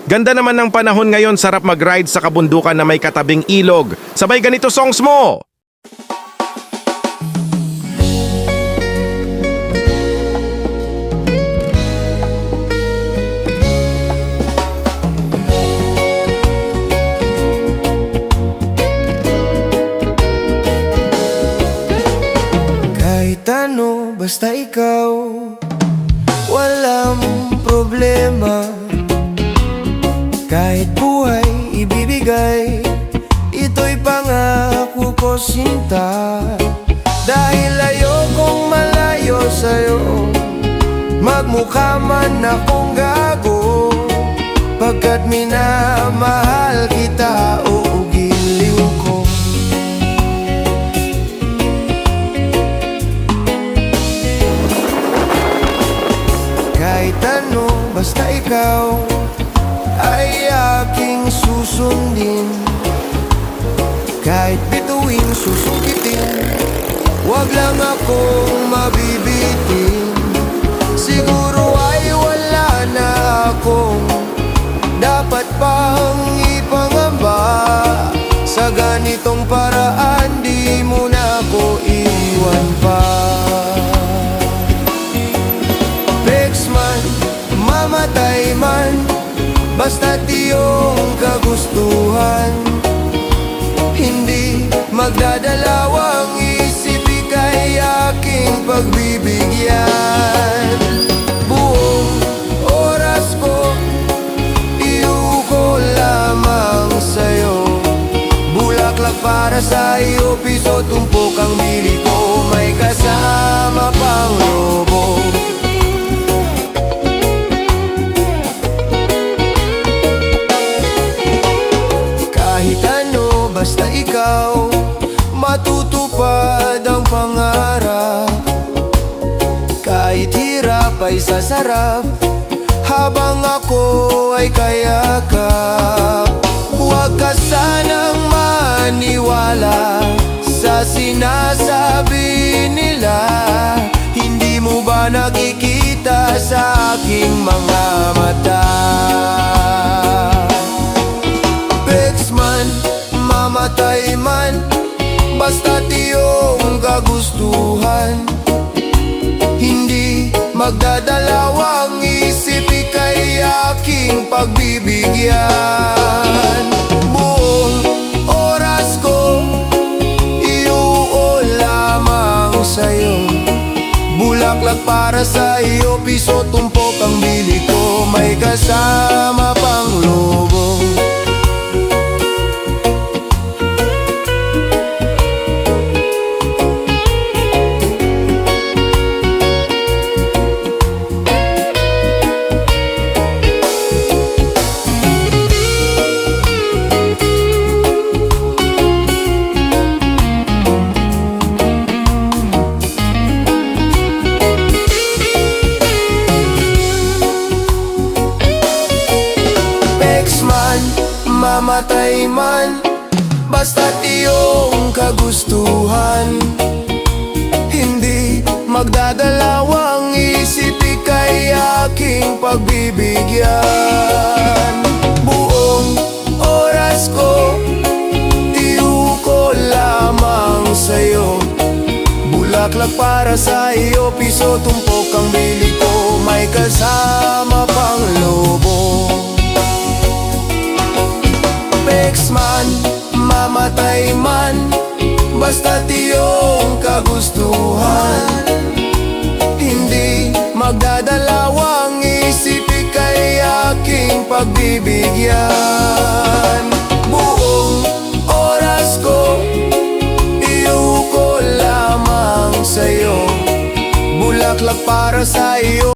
Ganda naman ng panahon ngayon, sarap mag-ride sa kabundukan na may katabing ilog. Sabay ganito songs mo! Kahit ano, basta ikaw, walang problema. Kahit buhay ibibigay, ito'y pangako ko, sinta. Dahil ayokong malayo sa'yo, magmukha man akong gago. Pagkat minamahal kita, oo, giliw ko. Kahit ano, basta ikaw ay aking susundin. Kahit bituin, susukitin, wag lang akong mabibitin. Siguro ay wala na akong dapat pang ipangamba. Sa ganitong paraan, di mo na ako iwan pa. Pex man, mamatay man, basta't iyong kagustuhan. Hindi magdadalawang isip, ika'y aking pagbibigyan. Buong oras ko, iuko lamang sa'yo. Bulaklak para sa iyo, piso, tumpok ang bili ko. May kasama pang lobo. Basta ikaw, matutupad ang pangarap. Kahit hirap ay sasarap, habang ako ay kayakap. Huwag ka sanang maniwala sa sinasabi nila. Hindi mo ba nakikita sa aking mga mata? Mamatay man, basta't iyong kagustuhan. Hindi magdadalawang isip, ika'y aking pagbibigyan. Buong oras ko, iuo lamang sa'yo. Bulaklak para sa iyo, piso, tumpok ang bili ko. May kasama pang lobo. Mamatay man, basta't iyong kagustuhan. Hindi magdadalawang isip, ika'y aking pagbibigyan. Buong oras ko, iuko lamang sa'yo. Bulaklak para sa iyo, piso, tumpok ang bili ko. May kasama pang lobo. Pex man, mamatay man, basta't iyong kagustuhan. Hindi magdadalawang isip, ika'y aking pagbibigyan. Buong oras ko, iuko lamang sa'yo. Bulaklak para sa iyo.